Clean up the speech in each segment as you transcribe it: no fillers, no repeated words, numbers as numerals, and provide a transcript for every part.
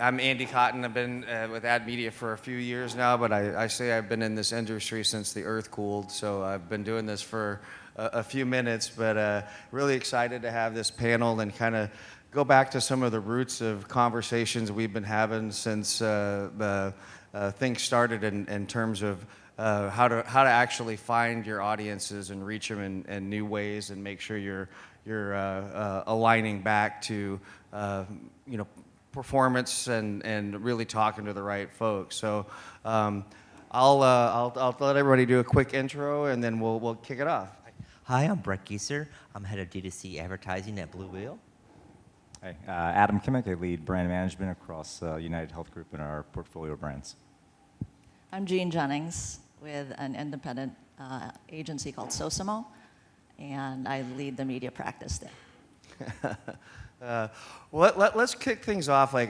I'm Andy Cotten. I've been with Ad Media for a few years now, but I say I've been in this industry since the earth cooled, so I've been doing this for a few minutes, but really excited to have this panel and kind of go back to some of the roots of conversations we've been having since the things started in terms of how to actually find your audiences and reach them in new ways and make sure you're aligning back to performance and really talking to the right folks. So I'll let everybody do a quick intro and then we'll kick it off. Hi, I'm Brett Geeser. I'm head of D2C advertising at Blue Whale. Hi, Adam Kmiec. I lead brand management across UnitedHealth Group and our portfolio brands. I'm Jeanne Jennings with an independent agency called Sosemo, and I lead the media practice there. Let's kick things off. Like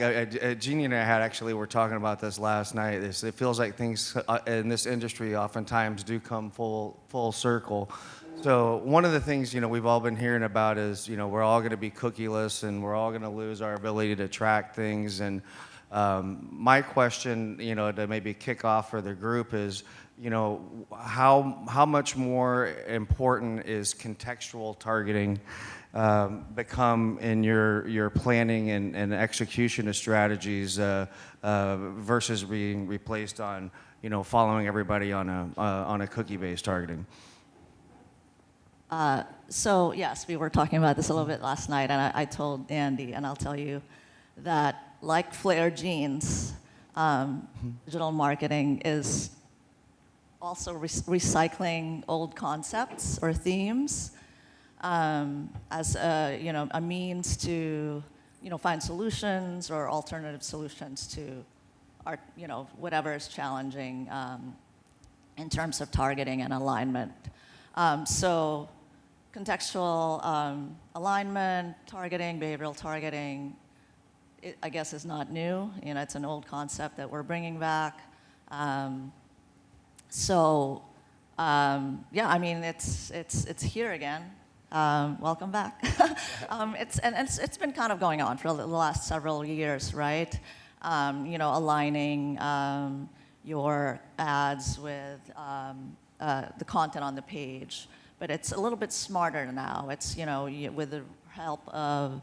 Jeannie and I were talking about this last night. It feels like things in this industry oftentimes do come full circle. So one of the things we've all been hearing about is we're all going to be cookieless and we're all going to lose our ability to track things. And my question, to maybe kick off for the group is, how much more important is contextual targeting become in your planning and execution of strategies versus being replaced on following everybody on a cookie-based targeting? So yes, we were talking about this a little bit last night, and I told Andy, and I'll tell you that like Flare jeans, digital marketing is also recycling old concepts or themes as a means to find solutions or alternative solutions to our whatever is challenging in terms of targeting and alignment. So contextual alignment, targeting, behavioral targeting, I guess is not new. It's an old concept that we're bringing back. It's here again. Welcome back. It's been kind of going on for the last several years, right? Aligning your ads with the content on the page. But it's a little bit smarter now. It's, with the help of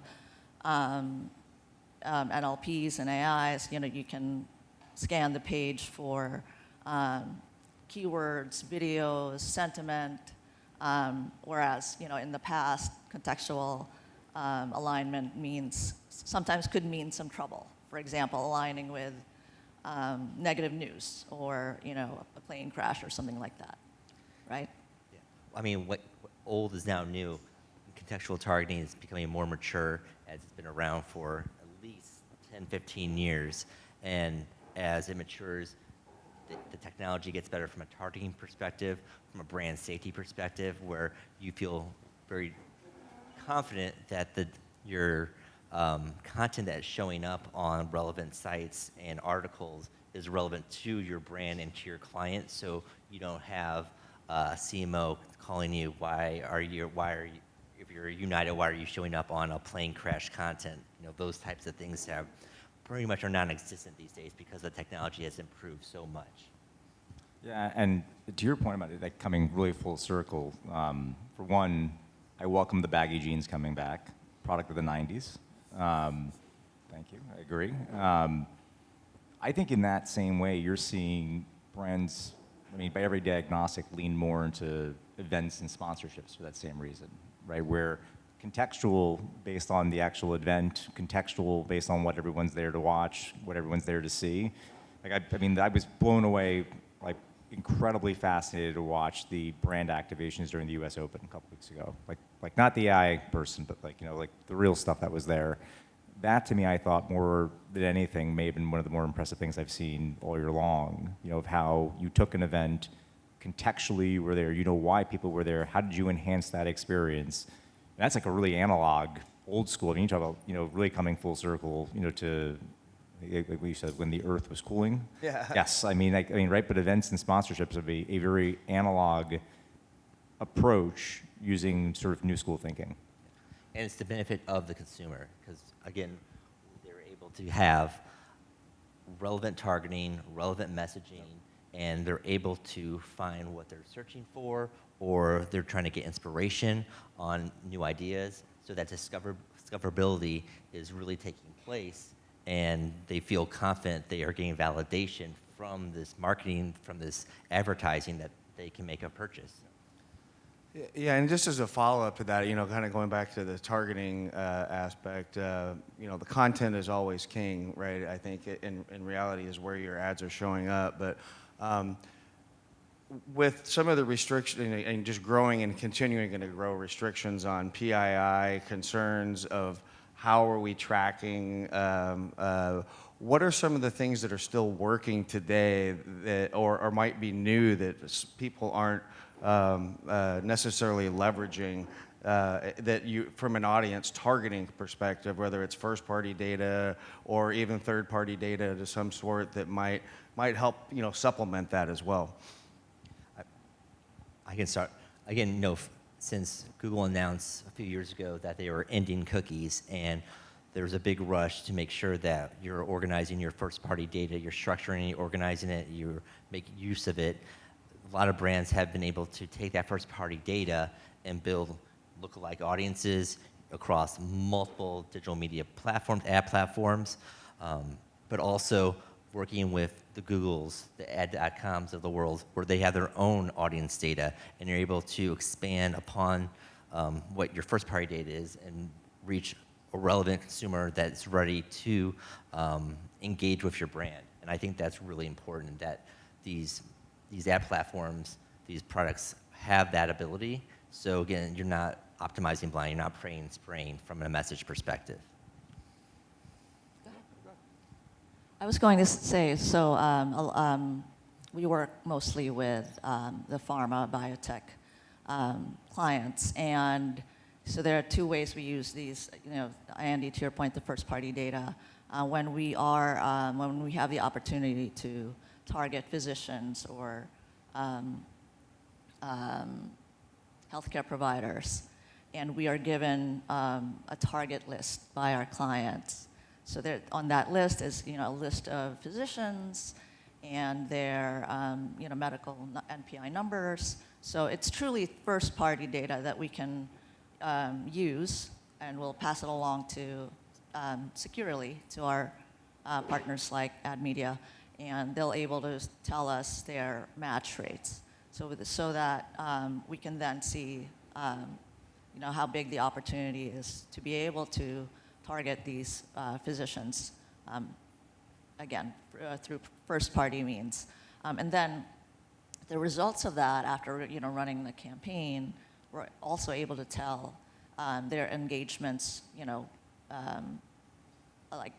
NLPs and AIs, you can scan the page for keywords, videos, sentiment, whereas, in the past, contextual alignment sometimes could mean some trouble. For example, aligning with negative news or, a plane crash or something like that, right? I mean, what old is now new. Contextual targeting is becoming more mature as it's been around for at least 10, 15 years. And as it matures, the technology gets better from a targeting perspective, from a brand safety perspective, where you feel very confident that your content that is showing up on relevant sites and articles is relevant to your brand and to your client, so you don't have CMO calling you, if you're United, why are you showing up on a plane crash content? Those types of things pretty much are non-existent these days because the technology has improved so much. Yeah, and to your point about it coming really full circle, for one, I welcome the baggy jeans coming back, product of the 90s. Thank you, I agree. I think in that same way, you're seeing brands, by every diagnostic, lean more into events and sponsorships for that same reason, right? Where contextual based on the actual event, contextual based on what everyone's there to watch, what everyone's there to see. I was blown away, incredibly fascinated to watch the brand activations during the U.S. Open a couple weeks ago. Like not the AI person, but the real stuff that was there. That to me, I thought more than anything may have been one of the more impressive things I've seen all year long. Of how you took an event, contextually you were there, why people were there, how did you enhance that experience? And that's a really analog, old school. You talk about really coming full circle, to like we said when the Earth was cooling. Yeah. Yes, right. But events and sponsorships would be a very analog approach using sort of new school thinking. And it's the benefit of the consumer because, again, they're able to have relevant targeting, relevant messaging, and they're able to find what they're searching for, or they're trying to get inspiration on new ideas. So that discoverability is really taking place, and they feel confident they are getting validation from this marketing, from this advertising, that they can make a purchase. Yeah, and just as a follow-up to that, kind of going back to the targeting aspect, the content is always king, right? I think in reality is where your ads are showing up. But with some of the restrictions and just growing and continuing to grow restrictions on PII, concerns of how are we tracking, what are some of the things that are still working today that, or might be new that people aren't necessarily leveraging that you, from an audience targeting perspective, whether it's first-party data or even third-party data to some sort that might help supplement that as well? I can start. Again, since Google announced a few years ago that they were ending cookies, and there was a big rush to make sure that you're organizing your first-party data, you're structuring it, organizing it, you're making use of it. A lot of brands have been able to take that first-party data and build lookalike audiences across multiple digital media platforms, ad platforms, but also working with the Googles, the ad.coms of the world, where they have their own audience data, and you're able to expand upon what your first-party data is and reach a relevant consumer that's ready to engage with your brand. And I think that's really important, that these ad platforms, these products have that ability. So again, you're not optimizing blind, you're not praying and spraying from a message perspective. I was going to say, so we work mostly with the pharma, biotech clients, and so there are two ways we use these. Andy, to your point, the first-party data. When we have the opportunity to target physicians or healthcare providers, and we are given a target list by our clients. So there, on that list is a list of physicians and their medical NPI numbers. So it's truly first-party data that we can use, and we'll pass it along to securely to our partners like Ad Media, and they'll able to tell us their match rates. So that we can then see how big the opportunity is to be able to target these physicians, again, through first-party means. And then the results of that, after running the campaign, we're also able to tell their engagements, like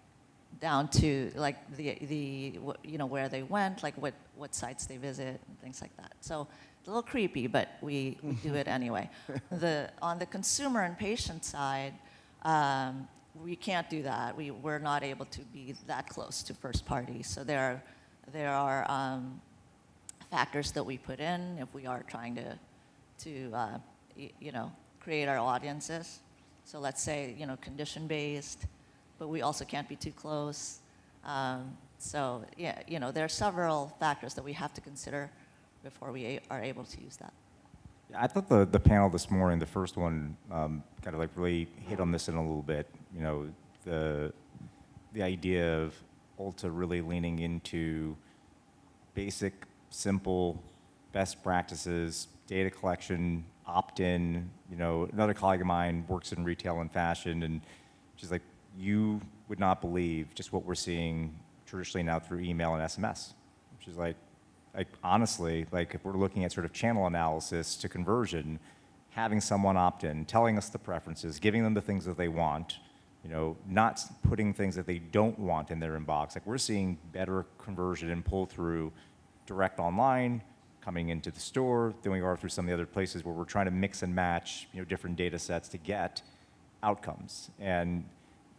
down to like the where they went, like what sites they visit and things like that. So it's a little creepy, but we do it anyway. On the consumer and patient side, we can't do that. We're not able to be that close to first party. So there are factors that we put in if we are trying to create our audiences. So let's say condition-based, but we also can't be too close. So yeah, there are several factors that we have to consider before we are able to use that. Yeah, I thought the panel this morning, the first one, kind of like really hit on this in a little bit. The idea of Ulta really leaning into basic, simple, best practices, data collection, opt-in. Another colleague of mine works in retail and fashion, and she's like, you would not believe just what we're seeing traditionally now through email and SMS. She's like honestly, like if we're looking at sort of channel analysis to conversion, having someone opt in, telling us the preferences, giving them the things that they want, not putting things that they don't want in their inbox. Like we're seeing better conversion and pull through direct online, coming into the store, than we are through some of the other places where we're trying to mix and match, different data sets to get outcomes. And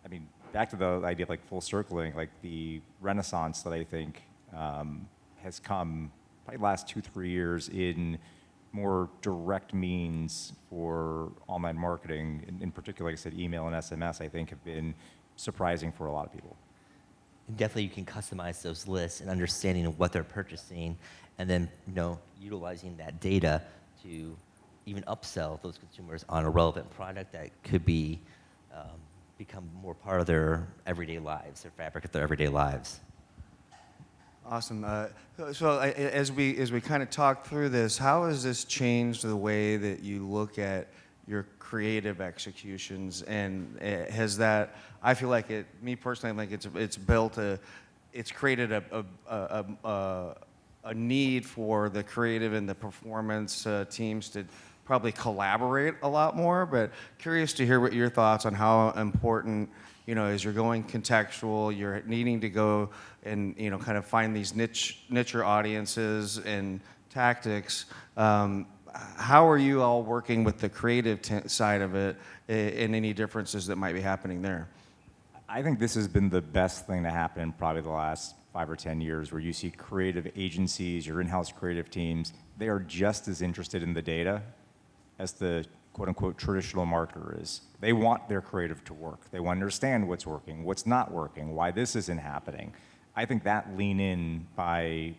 I mean, back to the idea of like full circling, like the renaissance that I think has come probably the last 2-3 years in more direct means for online marketing, in particular, like I said, email and SMS, I think have been surprising for a lot of people. definitely you can customize those lists and understanding of what they're purchasing, and then utilizing that data to even upsell those consumers on a relevant product that could be become more part of their everyday lives, their fabric of their everyday lives. Awesome. As we kind of talk through this, how has this changed the way that you look at your creative executions? And has that? I feel like me personally, I think it's created a need for the creative and the performance teams to probably collaborate a lot more. But curious to hear what your thoughts on how important, as you're going contextual, you're needing to go and kind of find these nicher audiences and tactics. How are you all working with the creative side of it, and any differences that might be happening there? I think this has been the best thing to happen in probably the last 5 or 10 years, where you see creative agencies, your in-house creative teams, they are just as interested in the data as the quote-unquote traditional marketer is. They want their creative to work. They want to understand what's working, what's not working, why this isn't happening. I think that lean in by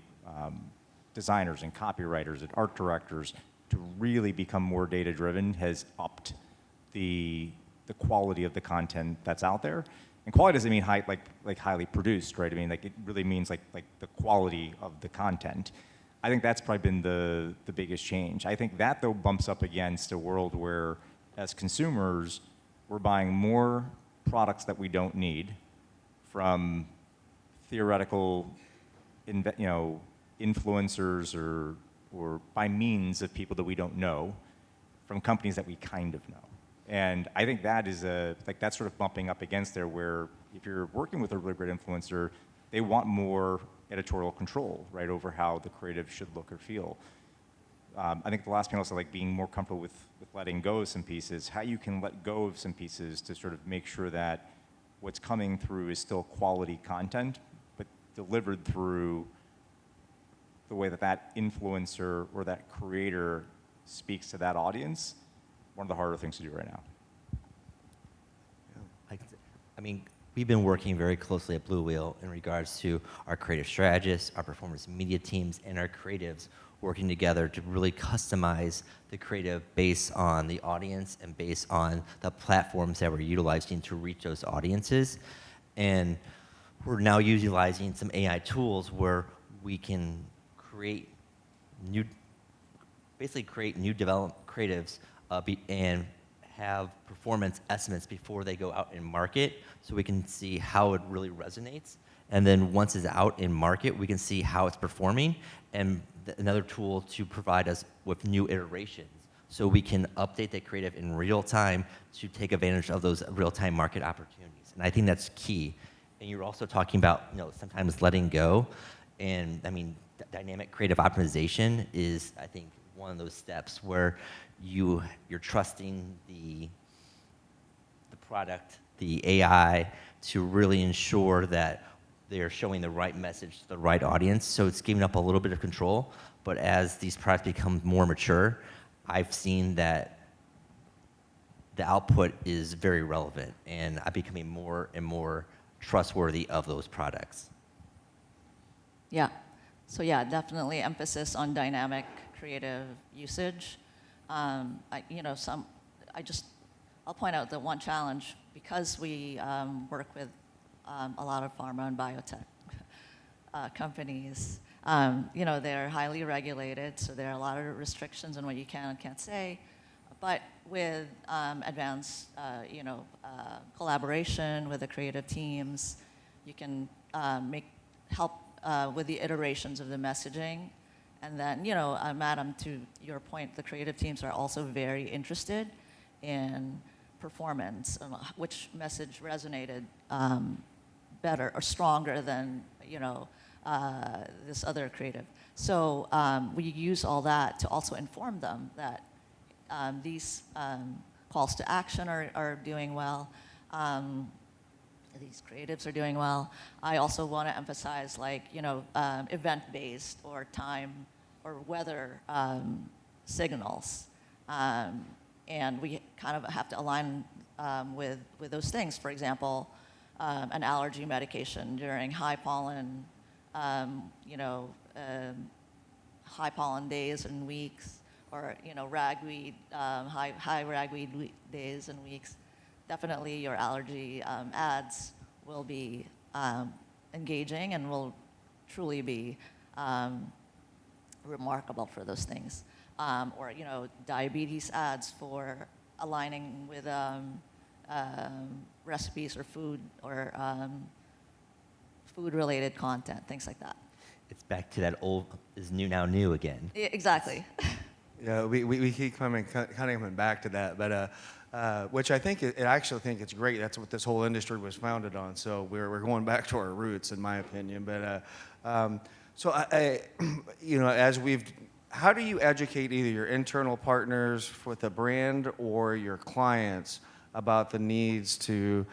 designers and copywriters and art directors to really become more data-driven has upped the quality of the content that's out there. And quality doesn't mean highly produced, right? I mean, it really means like the quality of the content. I think that's probably been the biggest change. I think that, though, bumps up against a world where, as consumers, we're buying more products that we don't need from theoretical, influencers or by means of people that we don't know, from companies that we kind of know. And I think that is that's sort of bumping up against there, where if you're working with a really great influencer, they want more editorial control, right, over how the creative should look or feel. I think the last panel said being more comfortable with letting go of some pieces, how you can let go of some pieces to sort of make sure that what's coming through is still quality content, but delivered through the way that influencer or that creator speaks to that audience. One of the harder things to do right now. I mean, we've been working very closely at Blue Whale in regards to our creative strategists, our performance media teams, and our creatives working together to really customize the creative based on the audience and based on the platforms that we're utilizing to reach those audiences. And we're now utilizing some AI tools where we can create new developed creatives and have performance estimates before they go out in market, so we can see how it really resonates. And then once it's out in market, we can see how it's performing, and another tool to provide us with new iterations, so we can update that creative in real time to take advantage of those real-time market opportunities. And I think that's key. And you're also talking about sometimes letting go, and I mean dynamic creative optimization is, I think, one of those steps where you're trusting the product, the AI, to really ensure that they're showing the right message to the right audience. So it's giving up a little bit of control, but as these products become more mature, I've seen that the output is very relevant, and I'm becoming more and more trustworthy of those products. Yeah. So yeah, definitely emphasis on dynamic creative usage. I'll point out that one challenge, because we work with a lot of pharma and biotech companies. They're highly regulated, so there are a lot of restrictions on what you can and can't say. But with advanced, collaboration with the creative teams, you can help with the iterations of the messaging. And then, Madam, to your point, the creative teams are also very interested in performance, which message resonated better or stronger than, this other creative. So we use all that to also inform them that these calls to action are doing well. These creatives are doing well. I also want to emphasize, event-based or time or weather signals. And we kind of have to align with those things. For example, an allergy medication during high pollen, you know, high pollen days and weeks, or you know, ragweed, high ragweed days and weeks, definitely your allergy ads will be engaging and will truly be remarkable for those things. Or you know, diabetes ads for aligning with recipes or food or food-related content, things like that. It's back to that old is new now new again. Yeah, exactly. Yeah, we keep kind of coming back to that, but which I think I actually think it's great. That's what this whole industry was founded on. So we're going back to our roots, in my opinion. But so I you know, how do you educate either your internal partners with a brand or your clients about the needs to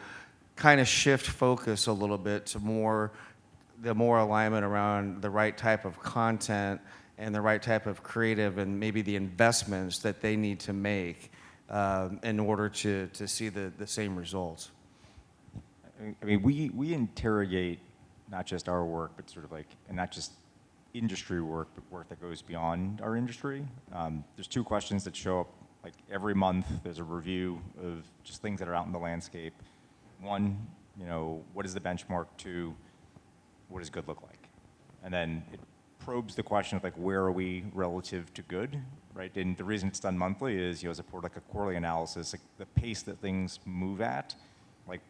kind of shift focus a little bit to more alignment around the right type of content and the right type of creative and maybe the investments that they need to make in order to see the same results? I mean, we interrogate not just our work, but sort of like, and not just industry work, but work that goes beyond our industry. There's two questions that show up like every month. There's a review of just things that are out in the landscape. One, you know, what is the benchmark? Two, what does good look like? And then it probes the question of like, where are we relative to good, right? And the reason it's done monthly is, you know, as a quarterly analysis, like the pace that things move at, like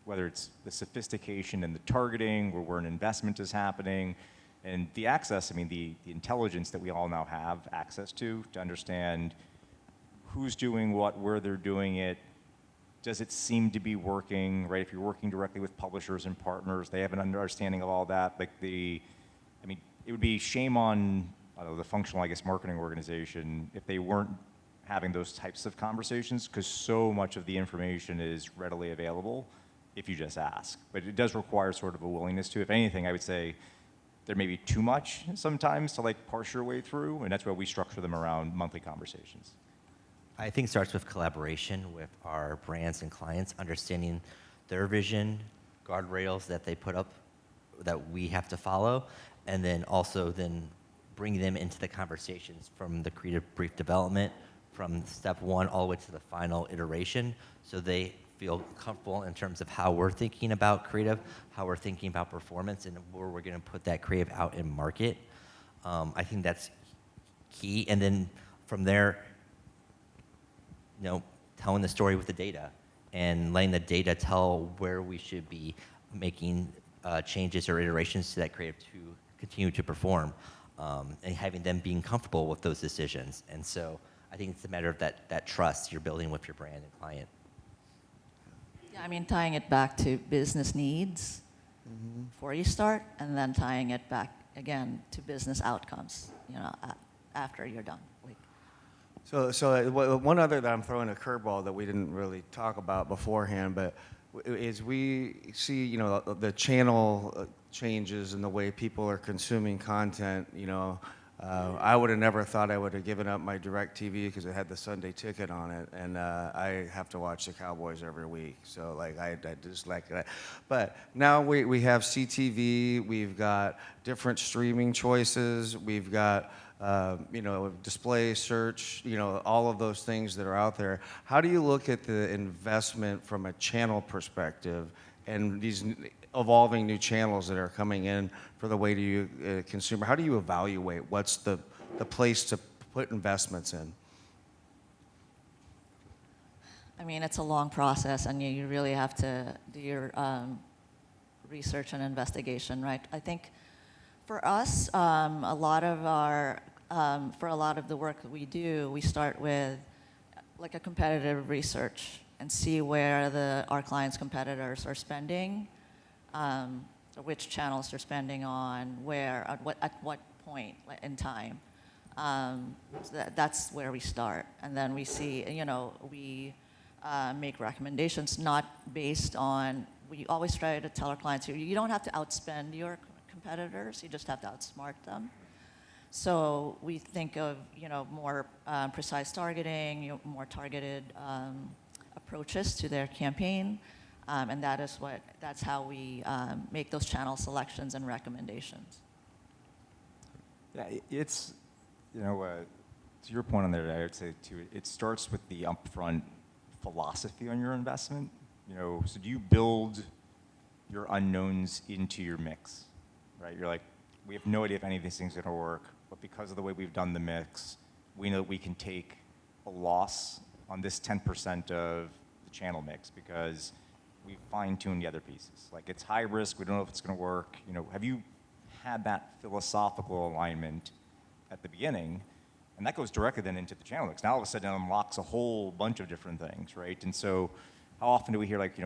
whether it's the sophistication and the targeting, or where an investment is happening, and the access, I mean, the intelligence that we all now have access to understand who's doing what, where they're doing it, does it seem to be working, right? If you're working directly with publishers and partners, they have an understanding of all that. Like I mean, it would be shame on, I don't know, the functional, I guess, marketing organization if they weren't having those types of conversations, because so much of the information is readily available if you just ask. But it does require sort of a willingness to. If anything, I would say there may be too much sometimes to like parse your way through, and that's why we structure them around monthly conversations. I think it starts with collaboration with our brands and clients, understanding their vision, guardrails that they put up that we have to follow, and then also bring them into the conversations from the creative brief development, from step one all the way to the final iteration, so they feel comfortable in terms of how we're thinking about creative, how we're thinking about performance, and where we're going to put that creative out in market. I think that's key. And then from there, you know, telling the story with the data and letting the data tell where we should be making changes or iterations to that creative to continue to perform, and having them being comfortable with those decisions. And so I think it's a matter of that trust you're building with your brand and client. Yeah, I mean, tying it back to business needs before you start, and then tying it back again to business outcomes, you know, after you're done. Like, So one other that I'm throwing a curveball that we didn't really talk about beforehand, but is we see, you know, the channel changes in the way people are consuming content. You know, I would have never thought I would have given up my DirecTV because it had the Sunday Ticket on it, and I have to watch the Cowboys every week. So like I just like that. But now we have CTV, we've got different streaming choices, we've got you know, display, search, you know, all of those things that are out there. How do you look at the investment from a channel perspective and these evolving new channels that are coming in for the way to you consumer? How do you evaluate what's the place to put investments in? I mean, it's a long process, and you really have to do your research and investigation, right? I think for us, for a lot of the work that we do, we start with like a competitive research and see where our clients' competitors are spending, or which channels they're spending on, where, at what point in time. So that's where we start, and then we see, you know, we make recommendations not based on. We always try to tell our clients, you don't have to outspend your competitors, you just have to outsmart them. So we think of, you know, more precise targeting, you know, more targeted approaches to their campaign. And that's how we make those channel selections and recommendations. Yeah, it's, to your point on there, I would say too, it starts with the upfront philosophy on your investment. So do you build your unknowns into your mix, right? You're like, we have no idea if any of these things are going to work, but because of the way we've done the mix, we know that we can take a loss on this 10% of the channel mix because we fine-tuned the other pieces. Like, it's high risk, we don't know if it's going to work. Have you had that philosophical alignment at the beginning? And that goes directly then into the channel mix. Now all of a sudden it unlocks a whole bunch of different things, right? And so how often do we hear like, we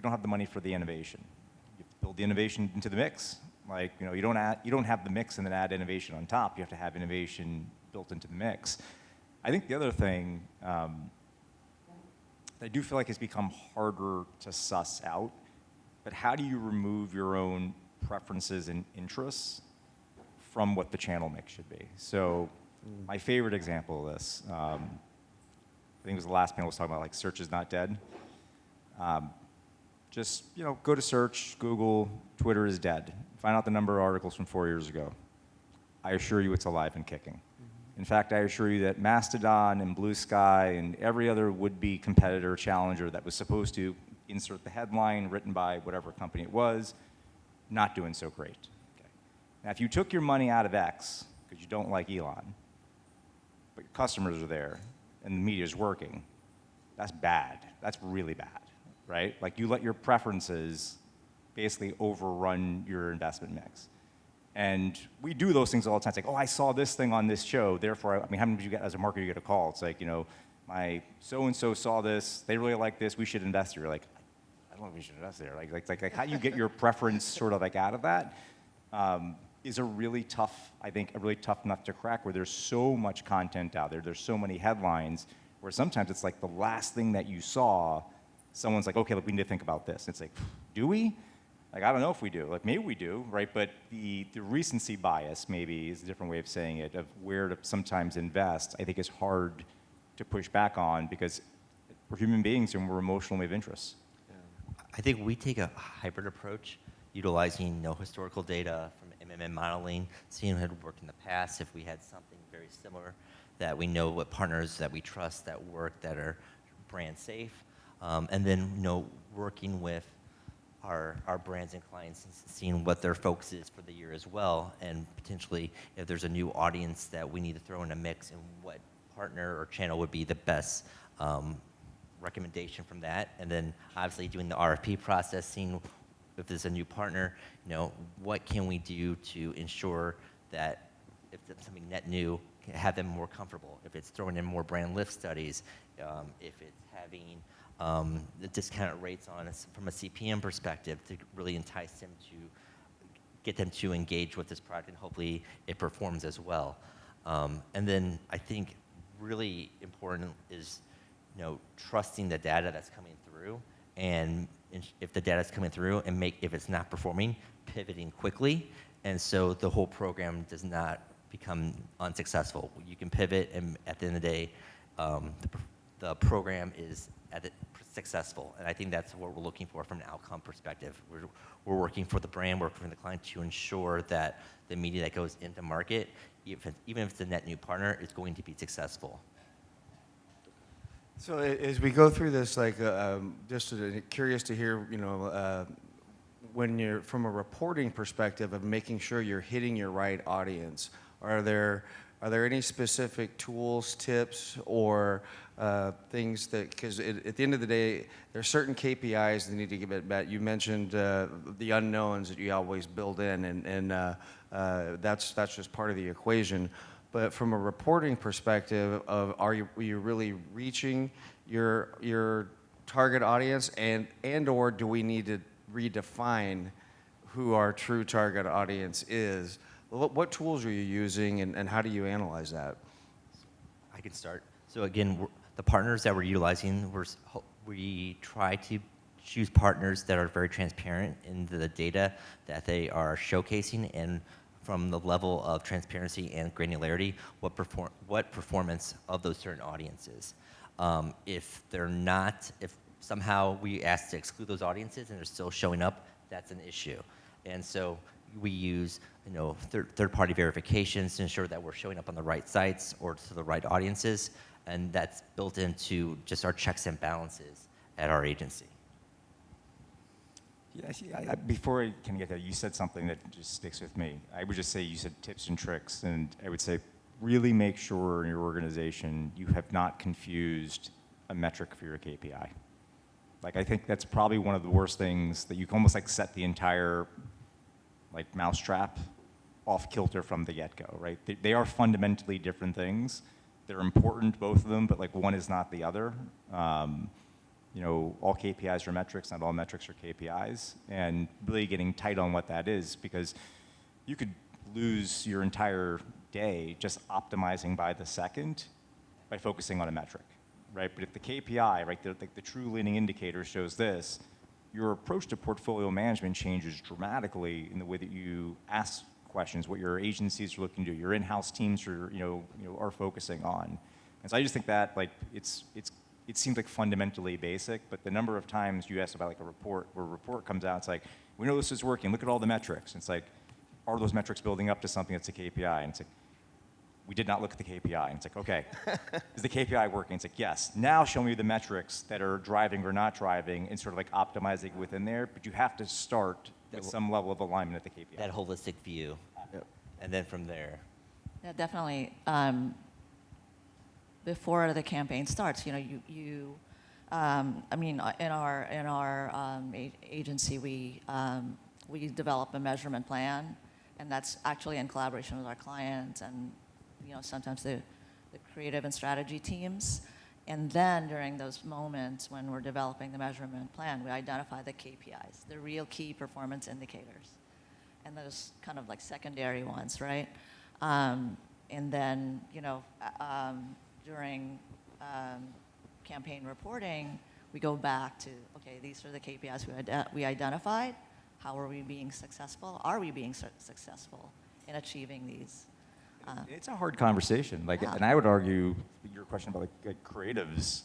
don't have the money for the innovation. You have to build the innovation into the mix. Like, you don't have the mix and then add innovation on top. You have to have innovation built into the mix. I think the other thing that I do feel like has become harder to suss out, but how do you remove your own preferences and interests from what the channel mix should be? So my favorite example of this, I think it was the last panel was talking about like search is not dead. Just go to search, Google, Twitter is dead. Find out the number of articles from 4 years ago. I assure you it's alive and kicking. In fact, I assure you that Mastodon and Blue Sky and every other would-be competitor, challenger that was supposed to insert the headline written by whatever company it was, not doing so great. Okay. Now, if you took your money out of X, because you don't like Elon, but your customers are there and the media is working, that's bad. That's really bad, right? Like, you let your preferences basically overrun your investment mix. And we do those things all the time. It's like, oh, I saw this thing on this show, therefore, how many did you get, as a marketer, you get a call? It's like, my so-and-so saw this, they really like this, we should invest here. You're like, I don't know if we should invest there. Like how do you get your preference sort of like out of that is a really tough nut to crack, where there's so much content out there, there's so many headlines, where sometimes it's like the last thing that you saw, someone's like, okay, look, we need to think about this. And it's like, do we? Like, I don't know if we do. Like, maybe we do, right? But the recency bias, maybe, is a different way of saying it, of where to sometimes invest, I think is hard to push back on, because we're human beings and we're emotional, we have interests. I think we take a hybrid approach, utilizing historical data from MMM modeling, seeing what had worked in the past, if we had something very similar, that we know what partners that we trust, that work, that are brand safe, and then working with our brands and clients, and seeing what their focus is for the year as well, and potentially if there's a new audience that we need to throw in a mix, and what partner or channel would be the best recommendation from that. And then obviously doing the RFP process, seeing if there's a new partner, what can we do to ensure that if it's something net new, have them more comfortable. If it's throwing in more brand lift studies, if it's having the discounted rates on us from a CPM perspective to really entice them to get them to engage with this product, and hopefully it performs as well. And then I think really important is trusting the data that's coming through, and if the data is coming through, and if it's not performing, pivoting quickly, and so the whole program does not become unsuccessful. You can pivot, and at the end of the day, the program is successful. And I think that's what we're looking for from an outcome perspective. We're working for the brand, working for the client to ensure that the media that goes into market, even if it's a net new partner, is going to be successful. So as we go through this, like, just curious to hear, when you're from a reporting perspective of making sure you're hitting your right audience, are there any specific tools, tips, or things that, because at the end of the day, there's certain KPIs that need to get met. You mentioned the unknowns that you always build in, and that's just part of the equation. But from a reporting perspective, are you really reaching your target audience, and or do we need to redefine who our true target audience is? What tools are you using, and how do you analyze that? I can start. So again, the partners that we're utilizing, we try to choose partners that are very transparent in the data that they are showcasing, and from the level of transparency and granularity, what performance of those certain audiences. If somehow we asked to exclude those audiences and they're still showing up, that's an issue. And so we use third-party verifications to ensure that we're showing up on the right sites or to the right audiences, and that's built into just our checks and balances at our agency. Yeah, before I can get there, you said something that just sticks with me. I would just say you said tips and tricks, and I would say really make sure in your organization you have not confused a metric for your KPI. Like, I think that's probably one of the worst things, that you can almost like set the entire like mousetrap off kilter from the get-go, right? They are fundamentally different things. They're important, both of them, but like one is not the other. All KPIs are metrics, not all metrics are KPIs, and really getting tight on what that is, because you could lose your entire day just optimizing by the second by focusing on a metric, right? But if the KPI, right, the true leading indicator shows this, your approach to portfolio management changes dramatically in the way that you ask questions, what your agencies are looking to do, your in-house teams are focusing on. And so I just think that like it seems like fundamentally basic, but the number of times you ask about like a report, where a report comes out, it's like, we know this is working, look at all the metrics. And it's like, are those metrics building up to something that's a KPI? And it's like, we did not look at the KPI. And it's like, okay, is the KPI working? It's like, yes. Now show me the metrics that are driving or not driving and sort of like optimizing within there, but you have to start with some level of alignment at the KPI. That holistic view. Yep. And then from there. Yeah, definitely. Before the campaign starts, in our agency, we develop a measurement plan, and that's actually in collaboration with our clients and sometimes the creative and strategy teams. And then during those moments when we're developing the measurement plan, we identify the KPIs, the real key performance indicators, and those kind of like secondary ones, right? And then during campaign reporting, we go back to, okay, these are the KPIs we identified. How are we being successful? Are we being successful in achieving these? It's a hard conversation. And I would argue your question about like creatives.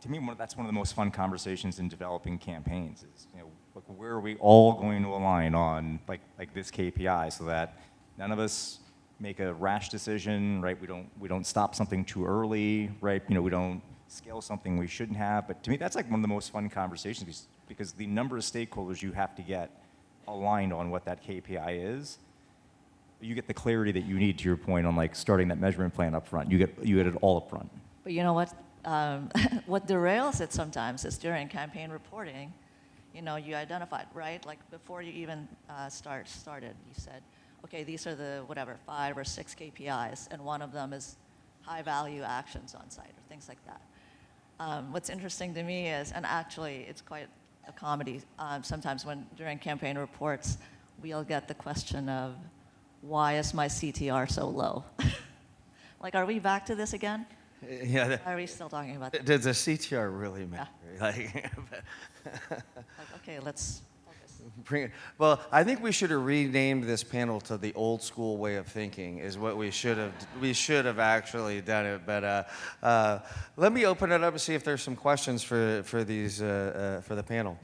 To me, that's one of the most fun conversations in developing campaigns. Is like where are we all going to align on like this KPI so that none of us make a rash decision, right? We don't stop something too early, right? We don't scale something we shouldn't have. But to me, that's like one of the most fun conversations because the number of stakeholders you have to get aligned on what that KPI is, you get the clarity that you need, to your point, on like starting that measurement plan up front. You get it all up front. But you know what? What derails it sometimes is during campaign reporting, you identified, right? Like before you even started, you said, okay, these are the 5 or 6 KPIs, and one of them is high-value actions on site or things like that. What's interesting to me is, and actually it's quite a comedy, sometimes during campaign reports, we'll get the question of, why is my CTR so low? Like, are we back to this again? Yeah. Are we still talking about that? Does the CTR really matter? Like, okay, let's focus. Bring it. Well, I think we should have renamed this panel to the old school way of thinking. Is what we should have. We should have actually done it. But let me open it up and see if there's some questions for the panel.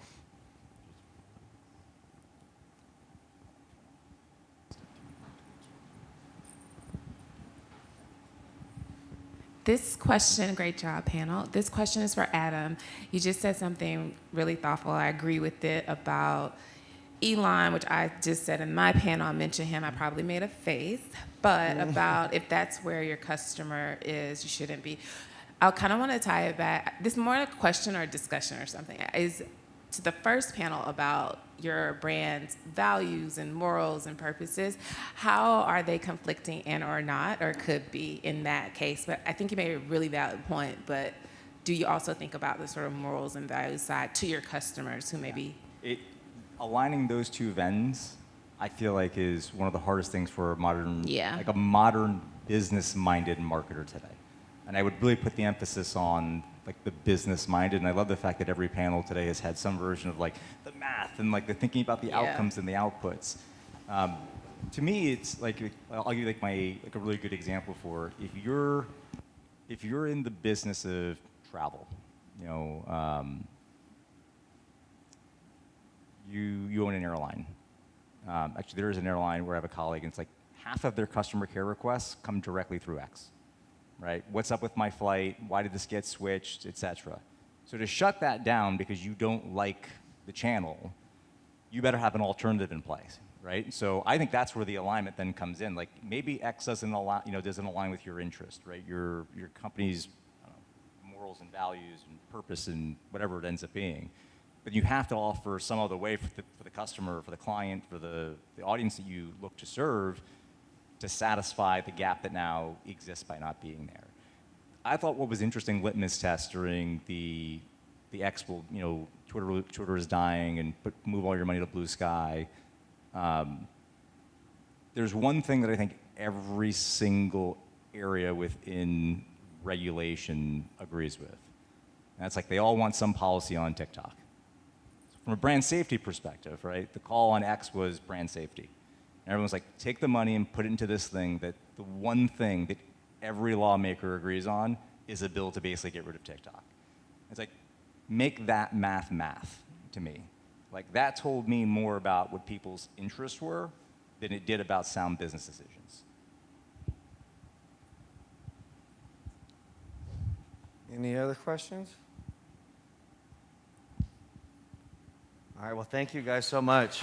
This question, great job, panel. This question is for Adam. You just said something really thoughtful. I agree with it about Elon, which I just said in my panel. I mentioned him. I probably made a face. But about if that's where your customer is, you shouldn't be. I kind of want to tie it back. This is more a question or a discussion or something. Is to the first panel about your brand's values and morals and purposes. How are they conflicting and or not, or could be in that case? But I think you made a really valid point, but do you also think about the sort of morals and values side to your customers who may be? Aligning those two Venns, I feel like, is one of the hardest things for a modern business-minded marketer today. And I would really put the emphasis on like the business-minded, and I love the fact that every panel today has had some version of like the math and like the thinking about the outcomes and the outputs. To me, it's like, I'll give you like a really good example for if you're in the business of travel, You know, you own an airline. Actually, there is an airline where I have a colleague, and it's like half of their customer care requests come directly through X, right? What's up with my flight? Why did this get switched, et cetera. So to shut that down because you don't like the channel, you better have an alternative in place, right? So I think that's where the alignment then comes in. Like maybe X doesn't align with your interest, right? Your company's morals and values and purpose and whatever it ends up being. But you have to offer some other way for the customer, for the client, for the audience that you look to serve to satisfy the gap that now exists by not being there. I thought what was interesting litmus test during the Expo, you know, Twitter is dying and move all your money to Blue Sky. There's one thing that I think every single area within regulation agrees with. And that's like they all want some policy on TikTok. From a brand safety perspective, right, the call on X was brand safety. And everyone's like, take the money and put it into this thing that the one thing that every lawmaker agrees on is a bill to basically get rid of TikTok. It's like, make that math to me. Like that told me more about what people's interests were than it did about sound business decisions. Any other questions? All right, well, thank you guys so much.